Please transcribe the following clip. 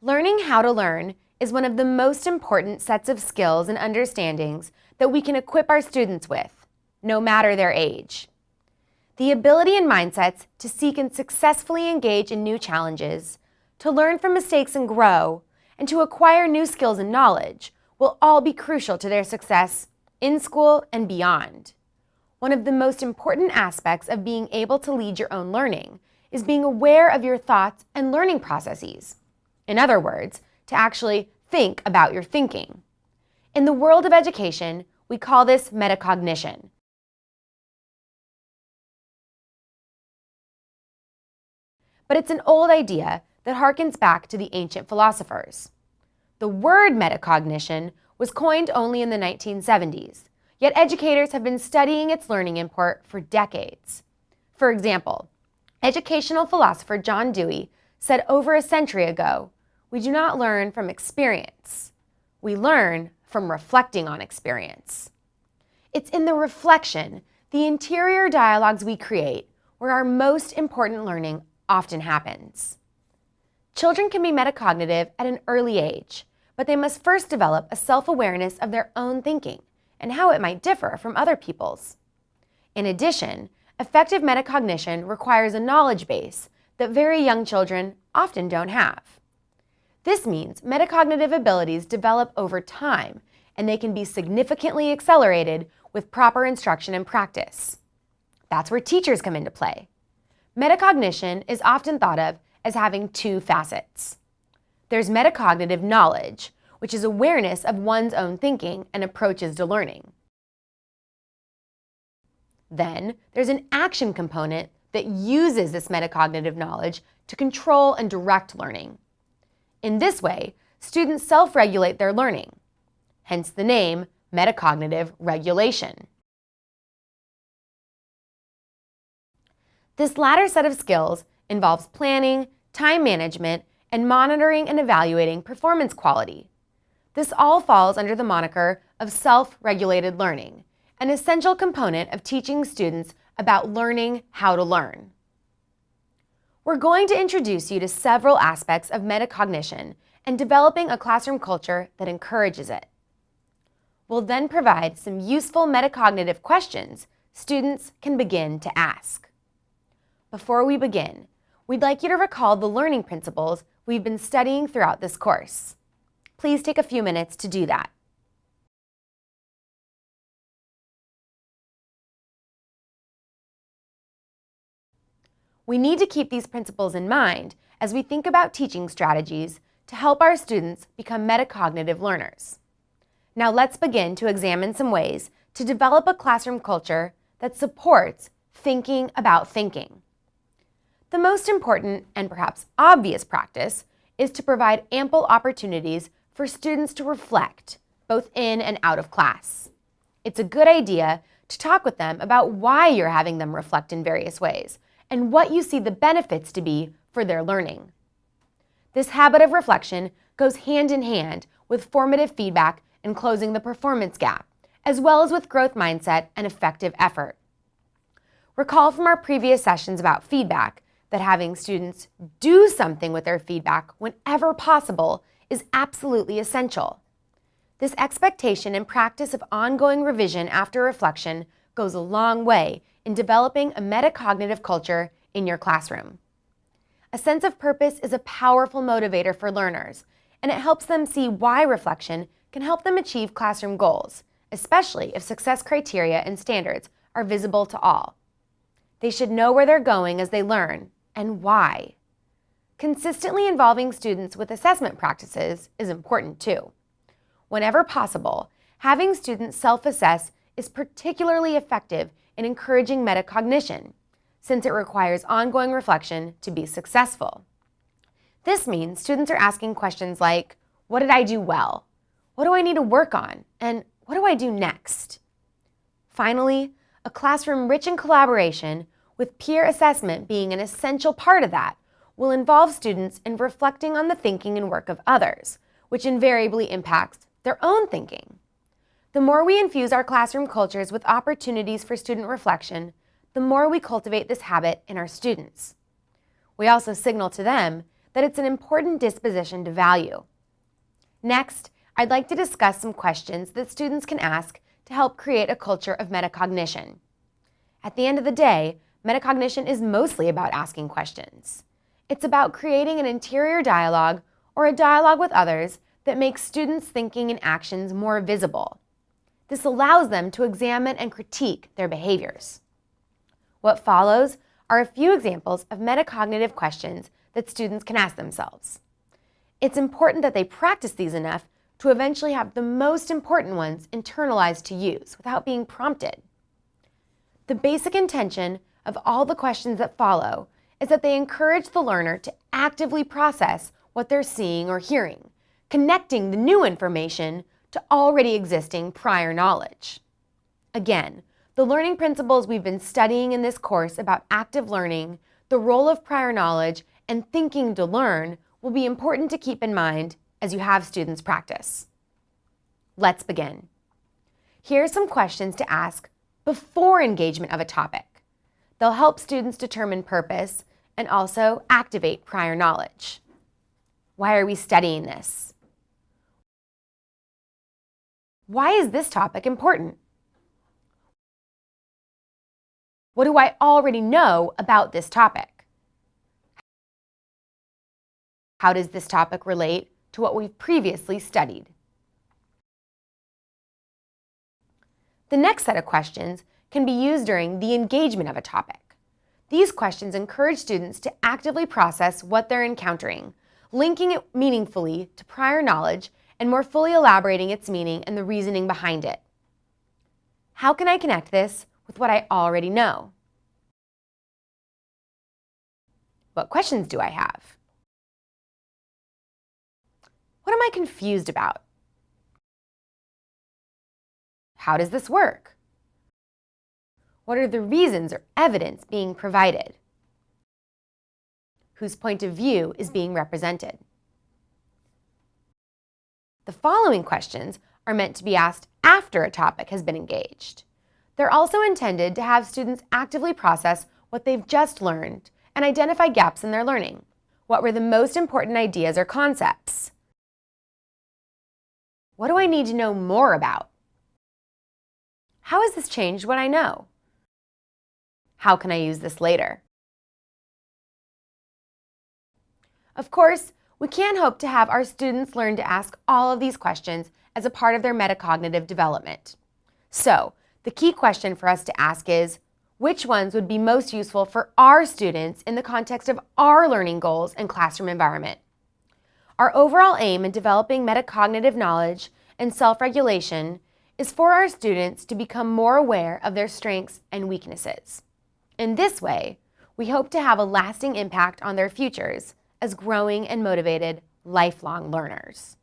Learning how to learn is one of the most important sets of skills and understandings that we can equip our students with, no matter their age. The ability and mindsets to seek and successfully engage in new challenges, to learn from mistakes and grow, and to acquire new skills and knowledge will all be crucial to their success in school and beyond. One of the most important aspects of being able to lead your own learning is being aware of your thoughts and learning processes. In other words, to actually think about your thinking. In the world of education, we call this metacognition. But it's an old idea that harkens back to the ancient philosophers. The word metacognition was coined only in the 1970s, yet educators have been studying its learning import for decades. For example, educational philosopher John Dewey said over a century ago, "We do not learn from experience. We learn from reflecting on experience." It's in the reflection, the interior dialogues we create, where our most important learning often happens. Children can be metacognitive at an early age, but they must first develop a self-awareness of their own thinking and how it might differ from other people's. In addition, effective metacognition requires a knowledge base that very young children often don't have. This means metacognitive abilities develop over time, and they can be significantly accelerated with proper instruction and practice. That's where teachers come into play. Metacognition is often thought of as having two facets. There's metacognitive knowledge, which is awareness of one's own thinking and approaches to learning. Then there's an action component that uses this metacognitive knowledge to control and direct learning. In this way, students self-regulate their learning, hence the name metacognitive regulation. This latter set of skills involves planning, time management, and monitoring and evaluating performance quality. This all falls under the moniker of self-regulated learning, an essential component of teaching students about learning how to learn. We're going to introduce you to several aspects of metacognition and developing a classroom culture that encourages it. We'll then provide some useful metacognitive questions students can begin to ask. Before we begin, we'd like you to recall the learning principles we've been studying throughout this course. Please take a few minutes to do that. We need to keep these principles in mind as we think about teaching strategies to help our students become metacognitive learners. Now let's begin to examine some ways to develop a classroom culture that supports thinking about thinking. The most important and perhaps obvious practice is to provide ample opportunities for students to reflect, both in and out of class. It's a good idea to talk with them about why you're having them reflect in various ways and what you see the benefits to be for their learning. This habit of reflection goes hand in hand with formative feedback and closing the performance gap, as well as with growth mindset and effective effort. Recall from our previous sessions about feedback that having students do something with their feedback whenever possible is absolutely essential. This expectation and practice of ongoing revision after reflection goes a long way in developing a metacognitive culture in your classroom. A sense of purpose is a powerful motivator for learners, and it helps them see why reflection can help them achieve classroom goals, especially if success criteria and standards are visible to all. They should know where they're going as they learn and why. Consistently involving students with assessment practices is important too. Whenever possible, having students self-assess is particularly effective in encouraging metacognition, since it requires ongoing reflection to be successful. This means students are asking questions like, what did I do well? What do I need to work on? And what do I do next? Finally, a classroom rich in collaboration, with peer assessment being an essential part of that, will involve students in reflecting on the thinking and work of others, which invariably impacts their own thinking. The more we infuse our classroom cultures with opportunities for student reflection, the more we cultivate this habit in our students. We also signal to them that it's an important disposition to value. Next, I'd like to discuss some questions that students can ask to help create a culture of metacognition. At the end of the day, metacognition is mostly about asking questions. It's about creating an interior dialogue or a dialogue with others that makes students' thinking and actions more visible. This allows them to examine and critique their behaviors. What follows are a few examples of metacognitive questions that students can ask themselves. It's important that they practice these enough to eventually have the most important ones internalized to use without being prompted. The basic intention of all the questions that follow is that they encourage the learner to actively process what they're seeing or hearing, connecting the new information to already existing prior knowledge. Again, the learning principles we've been studying in this course about active learning, the role of prior knowledge, and thinking to learn will be important to keep in mind as you have students practice. Let's begin. Here are some questions to ask before engagement of a topic. They'll help students determine purpose and also activate prior knowledge. Why are we studying this? Why is this topic important? What do I already know about this topic? How does this topic relate to what we've previously studied? The next set of questions can be used during the engagement of a topic. These questions encourage students to actively process what they're encountering, linking it meaningfully to prior knowledge and more fully elaborating its meaning and the reasoning behind it. How can I connect this with what I already know? What questions do I have? What am I confused about? How does this work? What are the reasons or evidence being provided? Whose point of view is being represented? The following questions are meant to be asked after a topic has been engaged. They're also intended to have students actively process what they've just learned and identify gaps in their learning. What were the most important ideas or concepts? What do I need to know more about? How has this changed what I know? How can I use this later? Of course, we can't hope to have our students learn to ask all of these questions as a part of their metacognitive development. So, the key question for us to ask is, which ones would be most useful for our students in the context of our learning goals and classroom environment? Our overall aim in developing metacognitive knowledge and self-regulation is for our students to become more aware of their strengths and weaknesses. In this way, we hope to have a lasting impact on their futures as growing and motivated lifelong learners.